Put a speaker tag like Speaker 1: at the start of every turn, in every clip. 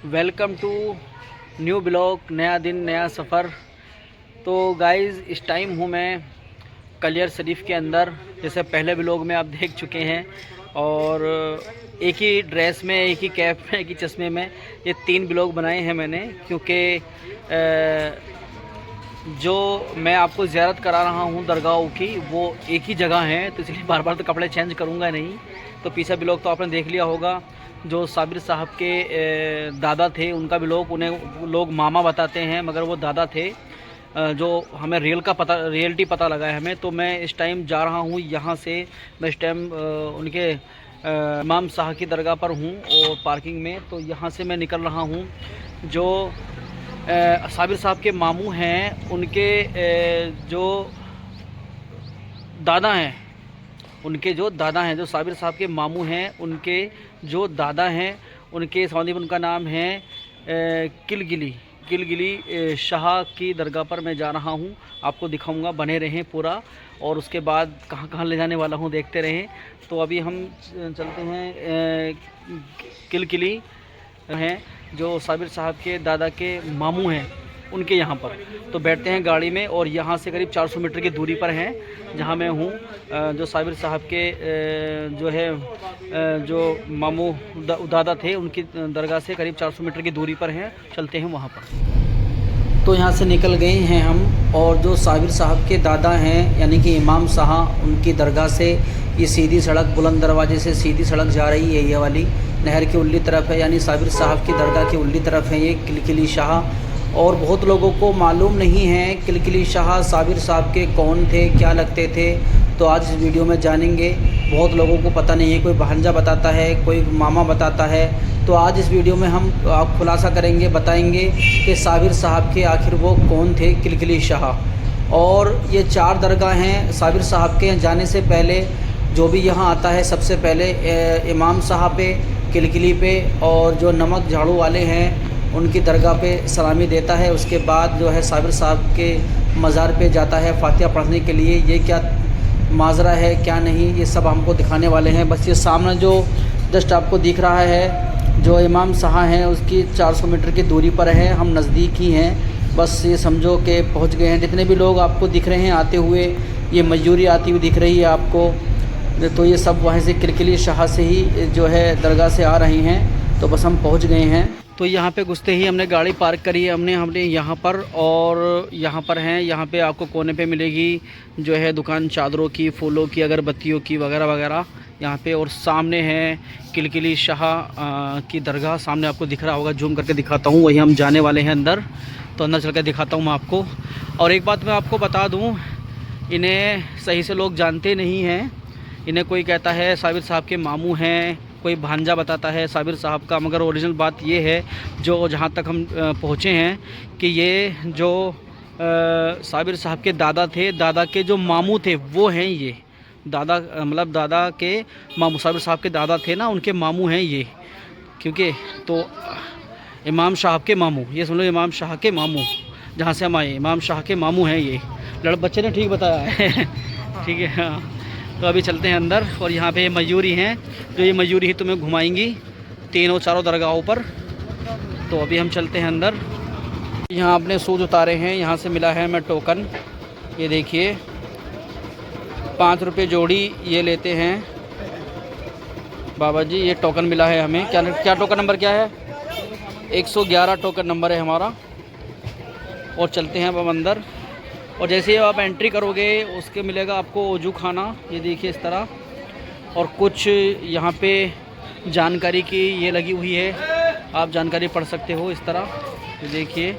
Speaker 1: Welcome to new blog, नया दिन नया सफ़र। तो गाइज़ इस टाइम हूँ मैं कलियर शरीफ के अंदर। जैसे पहले ब्लॉग में आप देख चुके हैं, और एक ही ड्रेस में, एक ही कैप में, एक ही चश्मे में ये 3 ब्लॉग बनाए हैं मैंने, क्योंकि जो मैं आपको ज़ियारत करा रहा हूँ दरगाहों की, वो एक ही जगह है, तो इसलिए बार बार तो कपड़े चेंज करूँगा नहीं। तो पीछे ब्लॉग तो आपने देख लिया होगा, जो साबिर साहब के दादा थे उनका ब्लॉग, उन्हें लोग मामा बताते हैं मगर वो दादा थे। जो हमें रियलिटी पता लगा है हमें। तो मैं इस टाइम जा रहा हूँ यहाँ से, मैं इस टाइम उनके इमाम साहब की दरगाह पर हूँ और पार्किंग में। तो यहाँ से मैं निकल रहा हूँ। जो साबिर साहब के मामू हैं, उनके जो दादा हैं, जो साबिर साहब के मामू हैं, उनके जो दादा हैं, उनके सौंदी में उनका नाम है किलगिली शाह की दरगाह पर मैं जा रहा हूँ। आपको दिखाऊंगा, बने रहें पूरा। और उसके बाद कहाँ कहाँ ले जाने वाला हूँ देखते रहें। तो अभी हम चलते हैं किलगिली हैं, जो साबिर साहब के दादा के मामू हैं, उनके यहाँ पर। तो बैठते हैं गाड़ी में, और यहाँ से करीब 400 मीटर की दूरी पर हैं जहाँ मैं हूँ। जो साबिर साहब के जो मामू दादा थे, उनकी दरगाह से करीब 400 मीटर की दूरी पर हैं। चलते हैं वहाँ पर। तो यहाँ से निकल गए हैं हम, और जो साबिर साहब के दादा हैं यानी कि इमाम साहब, उनकी दरगाह से ये सीधी सड़क, बुलंद दरवाजे से सीधी सड़क जा रही है। ये वाली नहर की उल्ली तरफ है, यानी साबिर साहब की दरगाह की उल्ली तरफ है ये किलगिली शाह। और बहुत लोगों को मालूम नहीं है किलगिली शाह साबिर साहब के कौन थे, क्या लगते थे। तो आज इस वीडियो में जानेंगे। बहुत लोगों को पता नहीं है, कोई भांजा बताता है, कोई मामा बताता है। तो आज इस वीडियो में हम खुलासा करेंगे, बताएंगे कि साबिर साहब के आखिर वो कौन थे, किलगिली शाह। और ये 4 दरगाह हैं साबिर साहब के। जाने से पहले जो भी यहाँ आता है, सबसे पहले इमाम साहब पे, किलगिली पे, और जो नमक झाड़ू वाले हैं उनकी दरगाह पे सलामी देता है। उसके बाद जो है साबिर साहब के मज़ार पे जाता है फातिहा पढ़ने के लिए। ये क्या माजरा है, क्या नहीं, ये सब हमको दिखाने वाले हैं। बस ये सामने जो जस्ट आपको दिख रहा है, जो इमाम साहब हैं, उसकी 400 मीटर की दूरी पर है। हम नज़दीक ही हैं, बस ये समझो कि पहुंच गए हैं। जितने भी लोग आपको दिख रहे हैं आते हुए, ये मजदूरी आती हुई दिख रही है आपको, तो ये सब वहाँ से किलगिली शाह से ही जो है दरगाह से आ रही हैं। तो बस हम पहुँच गए हैं। तो यहाँ पे घुसते ही हमने गाड़ी पार्क करी है हमने यहाँ पर, और यहाँ पर हैं। यहाँ पे आपको कोने पे मिलेगी जो है दुकान चादरों की, फूलों की, अगरबत्तियों की, वगैरह वगैरह यहाँ पे। और सामने है किलगिली शाह की दरगाह, सामने आपको दिख रहा होगा। जूम करके दिखाता हूँ, वही हम जाने वाले हैं अंदर। तो अंदर चल कर दिखाता हूँ मैं आपको। और एक बात मैं आपको बता दूँ, इन्हें सही से लोग जानते नहीं हैं। इन्हें कोई कहता है साबिर साहब के मामू हैं, कोई भांजा बताता है साबिर साहब का, मगर ओरिजिनल बात ये है, जो जहाँ तक हम पहुँचे हैं, कि ये जो साबिर साहब के दादा थे, दादा के जो मामू थे वो हैं ये। दादा मतलब दादा के मामू, साबिर साहब के दादा थे ना, उनके मामू हैं ये। क्योंकि तो इमाम साहब के मामू, ये सुन लो, इमाम शाह के मामू, जहाँ से हम आए, इमाम शाह के मामू हैं ये। बच्चे ने ठीक बताया है ठीक है, हाँ। तो अभी चलते हैं अंदर, और यहाँ पे मयूरी हैं, जो ये मयूरी ही तुम्हें घुमाएंगी तीनों चारों दरगाहों पर। तो अभी हम चलते हैं अंदर। यहाँ आपने शूज़ उतारे हैं, यहाँ से मिला है हमें टोकन। ये देखिए 5 रुपये जोड़ी ये लेते हैं बाबा जी। ये टोकन मिला है हमें। क्या टोकन नंबर क्या है? 111 टोकन नंबर है हमारा। और चलते हैं अब अंदर। और जैसे ही आप एंट्री करोगे, उसके मिलेगा आपको वजू खाना, ये देखिए इस तरह। और कुछ यहाँ पे जानकारी की ये लगी हुई है, आप जानकारी पढ़ सकते हो इस तरह। ये देखिए,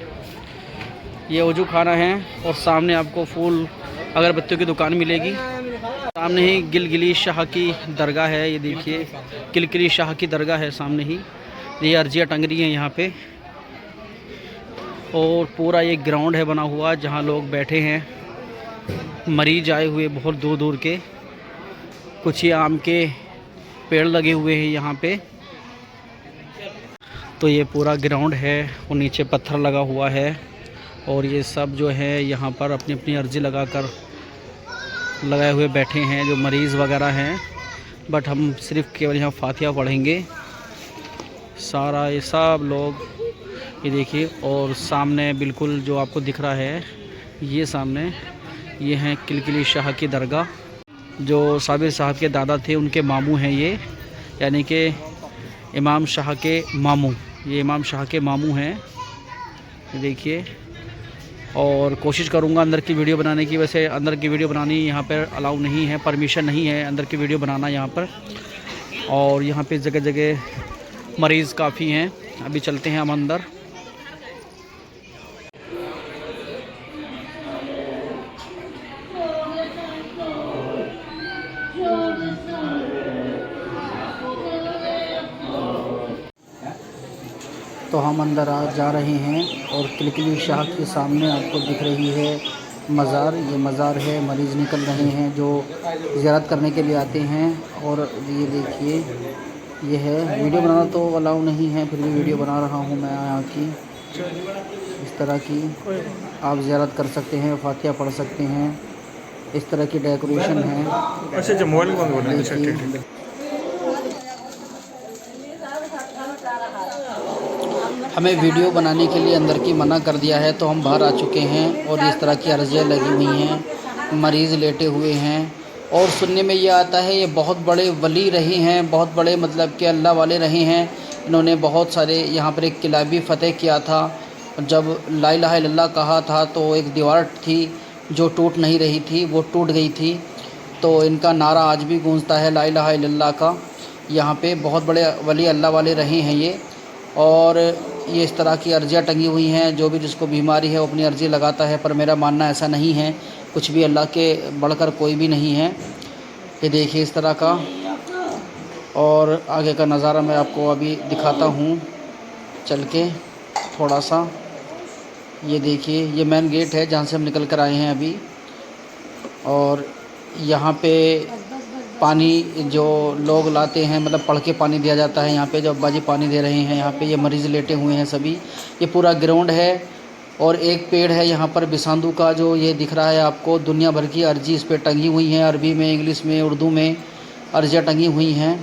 Speaker 1: ये वजू खाना है। और सामने आपको फूल अगरबत्तियों की दुकान मिलेगी। सामने ही किलगिली शाह की दरगाह है, ये देखिए किलगिली शाह की दरगाह है सामने ही। ये अर्जियाँ टंग रही हैं यहाँ पे। और पूरा ये ग्राउंड है बना हुआ, जहाँ लोग बैठे हैं, मरीज आए हुए बहुत दूर दूर के। कुछ ही आम के पेड़ लगे हुए हैं यहाँ पे। तो ये पूरा ग्राउंड है, और नीचे पत्थर लगा हुआ है। और ये सब जो है यहाँ पर अपनी अपनी अर्जी लगाए हुए बैठे हैं, जो मरीज़ वगैरह हैं। बट हम सिर्फ केवल यहाँ फातिहा पढ़ेंगे। सारा ये सब लोग ये देखिए। और सामने बिल्कुल जो आपको दिख रहा है ये सामने ये हैं किलकिली शाह की दरगाह, जो साबिर साहब के दादा थे उनके मामू हैं ये, यानी कि इमाम शाह के मामू। ये इमाम शाह के मामू हैं, ये देखिए। और कोशिश करूँगा अंदर की वीडियो बनाने की। वैसे अंदर की वीडियो बनानी यहाँ पर अलाउ नहीं है, परमिशन नहीं है अंदर की वीडियो बनाना यहाँ पर। और यहाँ पे जगह जगह मरीज़ काफ़ी हैं। अभी चलते हैं हम अंदर। तो हम अंदर जा रहे हैं और किलकिली शाह के सामने आपको दिख रही है मज़ार। ये मज़ार है, मरीज़ निकल रहे हैं जो ज़ियारत करने के लिए आते हैं। और ये देखिए ये है, वीडियो बनाना तो अलाउ नहीं है, फिर भी वीडियो बना रहा हूँ मैं यहाँ की। इस तरह की आप ज़ियारत कर सकते हैं, फातिहा पढ़ सकते हैं, इस तरह की डेकोरेशन है।
Speaker 2: अच्छा मोबाइल कौन बोल रहे हैं?
Speaker 1: हमें वीडियो बनाने के लिए अंदर की मना कर दिया है, तो हम बाहर आ चुके हैं। और इस तरह की अर्जियाँ लगी हुई हैं, मरीज़ लेटे हुए हैं। और सुनने में ये आता है ये बहुत बड़े वली रहे हैं, बहुत बड़े मतलब कि अल्लाह वाले रहे हैं। इन्होंने बहुत सारे यहाँ पर एक किला भी फ़तेह किया था। जब ला इलाहा इल्लल्लाह कहा था तो एक दीवार थी जो टूट नहीं रही थी, वो टूट गई थी। तो इनका नारा आज भी गूंजता है ला इलाहा इल्लल्लाह का। यहाँ पे बहुत बड़े वली अल्लाह वाले रहे हैं ये। और ये इस तरह की अर्जियाँ टंगी हुई हैं, जो भी जिसको बीमारी है वो अपनी अर्जी लगाता है। पर मेरा मानना ऐसा नहीं है, कुछ भी अल्लाह के बढ़कर कोई भी नहीं है। ये देखिए इस तरह का। और आगे का नज़ारा मैं आपको अभी दिखाता हूँ चल के थोड़ा सा। ये देखिए ये मेन गेट है जहाँ से हम निकल कर आए हैं अभी। और यहाँ पे पानी जो लोग लाते हैं, मतलब पढ़ के पानी दिया जाता है यहाँ पे। जो अब्बा जी पानी दे रहे हैं यहाँ पे, ये मरीज़ लेटे हुए हैं सभी। ये पूरा ग्राउंड है और एक पेड़ है यहाँ पर बिसांदू का, जो ये दिख रहा है आपको। दुनिया भर की अर्जी इस पर टंगी हुई हैं, अरबी में, इंग्लिश में, उर्दू में अर्जियाँ टंगी हुई हैं।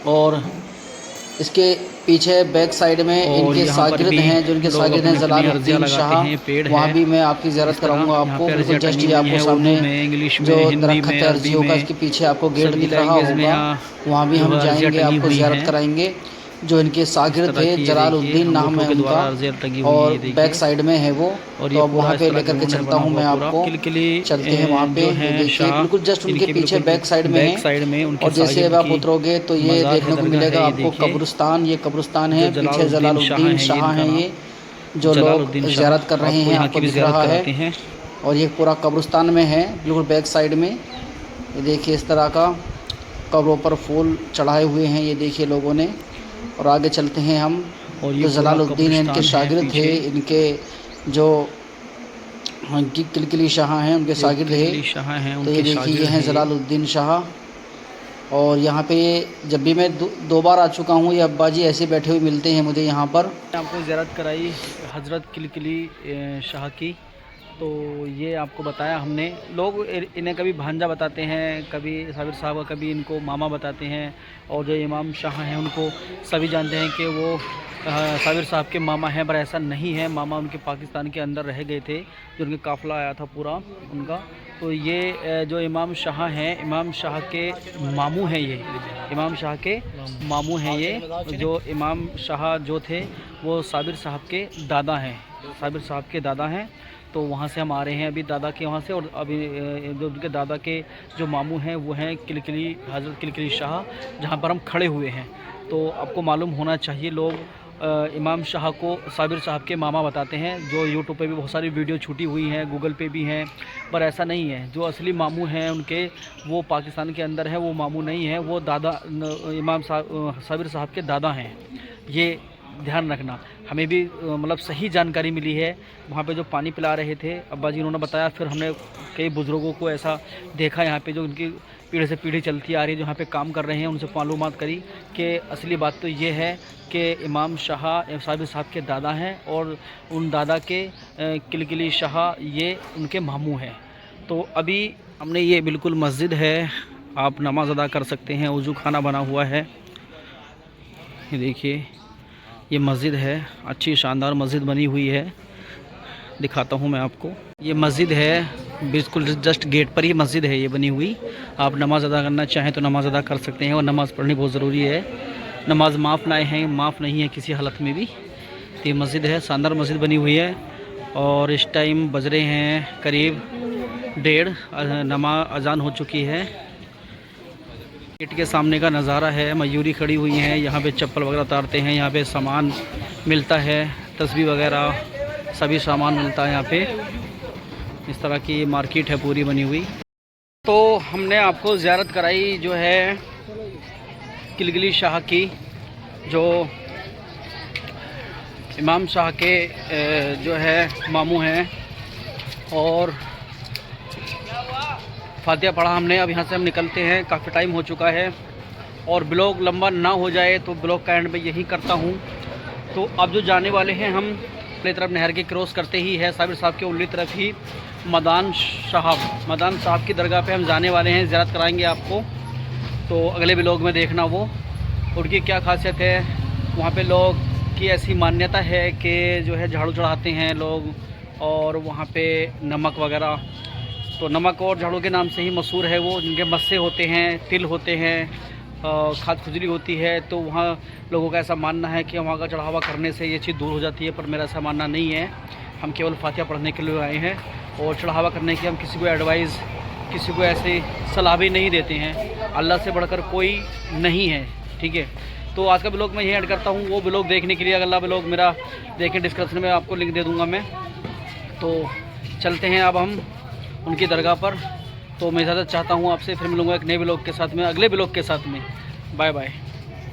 Speaker 1: और इसके पीछे बैक साइड में इनके शागिर्द हैं, जो इनके शागिर्द हैं जलालुद्दीन शाह। वहाँ भी मैं आपकी ज़ियारत कराऊंगा आपको। बिल्कुल जस्ट ये आपको सामने जो दरख्त है अर्जियों का, इसके पीछे आपको गेट दिख रहा होगा, वहाँ भी हम जाएंगे, आपको ज़ियारत कराएंगे। जो इनके शागिर्द थे जलालुद्दीन नाम है उनका, और बैक साइड में है वो। तो अब वहाँ पे लेकर के चलता हूँ मैं आपको। चलते हैं वहाँ पे। देखिए बिल्कुल जस्ट उनके पीछे बैक साइड में है। और जैसे अब आप उतरोगे तो ये देखने को मिलेगा आपको कब्रिस्तान। ये कब्रिस्तान है, पीछे जलालुद्दीन शाह हैं ये, जो लोग ज़ियारत कर रहे हैं, आपको दिख रहा है। और ये पूरा कब्रिस्तान में है, बिल्कुल बैक साइड में। ये देखिए इस तरह का कब्रों पर फूल चढ़ाए हुए हैं, ये देखिए लोगों ने। और आगे चलते हैं हम। और ये जलालुद्दीन इनके शागिर्द थे, इनके जो किलकिली शाह हैं उनके शागिर्द हैं। तो ये देखिए ये हैं जलालुद्दीन शाह। और यहाँ पे जब भी मैं दो बार आ चुका हूँ, ये अब्बा जी ऐसे बैठे हुए मिलते हैं मुझे यहाँ पर। आपको ज़ियारत कराई हज़रत किलकिली शाह की। तो ये आपको बताया हमने। लोग इन्हें कभी भांजा बताते हैं, कभी साबिर साहब, कभी इनको मामा बताते हैं। और जो इमाम शाह हैं उनको सभी जानते हैं कि वो साबिर साहब के मामा हैं, पर ऐसा नहीं है। मामा उनके पाकिस्तान के अंदर रह गए थे, जो उनके काफ़िला आया था पूरा उनका। तो ये जो इमाम शाह हैं, इमाम शाह के मामू हैं। ये इमाम शाह के मामू हैं। ये जो इमाम शाह जो थे वो साबिर साहब के दादा हैं, साबिर साहब के दादा हैं। तो वहाँ से हम आ रहे हैं अभी दादा के वहाँ से। और अभी जो उनके दादा के जो मामू हैं वो हैं किलकिली, हज़रत किलकिली शाह, जहाँ पर हम खड़े हुए हैं। तो आपको मालूम होना चाहिए, लोग इमाम शाह को साबिर साहब के मामा बताते हैं। जो यूट्यूब पे भी बहुत सारी वीडियो छूटी हुई हैं, गूगल पे भी हैं, पर ऐसा नहीं है। जो असली मामू हैं उनके, वो पाकिस्तान के अंदर है, वो मामू नहीं है, वो दादा इमाम साबिर साहब के दादा हैं। ये ध्यान रखना। हमें भी मतलब सही जानकारी मिली है। वहाँ पे जो पानी पिला रहे थे अब्बा जी, उन्होंने बताया। फिर हमने कई बुज़ुर्गों को ऐसा देखा यहाँ पे, जो उनकी पीढ़ी से पीढ़ी चलती आ रही है, जो यहाँ पे काम कर रहे हैं, उनसे मालूमात करी कि असली बात तो ये है कि इमाम शाह साबिर साहब के दादा हैं, और उन दादा के किलकिली शाह ये उनके मामू हैं। तो अभी हमने, ये बिल्कुल मस्जिद है, आप नमाज़ अदा कर सकते हैं। वज़ू खाना बना हुआ है, ये देखिए। ये मस्जिद है, अच्छी शानदार मस्जिद बनी हुई है, दिखाता हूँ मैं आपको। ये मस्जिद है, बिल्कुल जस्ट गेट पर ही मस्जिद है ये बनी हुई। आप नमाज़ अदा करना चाहें तो नमाज़ अदा कर सकते हैं, और नमाज़ पढ़नी बहुत ज़रूरी है। नमाज माफ़ लाए हैं, माफ़ नहीं है किसी हालत में भी। तो ये मस्जिद है, शानदार मस्जिद बनी हुई है। और इस टाइम बज रहे हैं करीब 1:30, अजान हो चुकी है। गेट के सामने का नज़ारा है, मयूरी खड़ी हुई हैं, यहाँ पे चप्पल वगैरह उतारते हैं, यहाँ पे सामान मिलता है, तस्बीह वगैरह सभी सामान मिलता है यहाँ पे। इस तरह की मार्केट है पूरी बनी हुई। तो हमने आपको ज़ियारत कराई जो है किलगिली शाह की, जो इमाम शाह के जो है मामू हैं, और फातिहा पढ़ा हमने। अब यहाँ से हम निकलते हैं, काफ़ी टाइम हो चुका है, और ब्लॉग लंबा ना हो जाए तो ब्लॉग का एंड में यही करता हूँ। तो अब जो जाने वाले हैं हम अपनी तरफ नहर के क्रॉस करते ही है, साबिर साहब के उल्ली तरफ ही मदान साहब की दरगाह पे हम जाने वाले हैं, ज़ियारत कराएंगे आपको। तो अगले ब्लॉग में देखना वो उनकी क्या खासियत है। वहाँ पे लोग की ऐसी मान्यता है कि जो है झाड़ू चढ़ाते हैं लोग, और वहाँ पे नमक वगैरह, तो नमक और झाड़ू के नाम से ही मशहूर है वो। जिनके मस्से होते हैं, तिल होते हैं, खाद खुजली होती है, तो वहाँ लोगों का ऐसा मानना है कि वहाँ का चढ़ावा करने से ये चीज़ दूर हो जाती है। पर मेरा ऐसा मानना नहीं है। हम केवल फातिहा पढ़ने के लिए आए हैं, और चढ़ावा करने की हम किसी को एडवाइस, किसी को ऐसे सलाह भी नहीं देते हैं। अल्लाह से बढ़कर कोई नहीं है, ठीक है। तो आज का ब्लॉग मैं यही ऐड करता हूँ। वो ब्लॉग देखने के लिए अगला ब्लॉग मेरा देखें, डिस्क्रिप्शन में आपको लिंक दे दूँगा मैं। तो चलते हैं अब हम उनकी दरगाह पर। तो मैं इजाज़त चाहता हूँ आपसे, फिर मिलूँगा एक नए ब्लॉग के साथ में, अगले ब्लॉग के साथ में। Bye bye.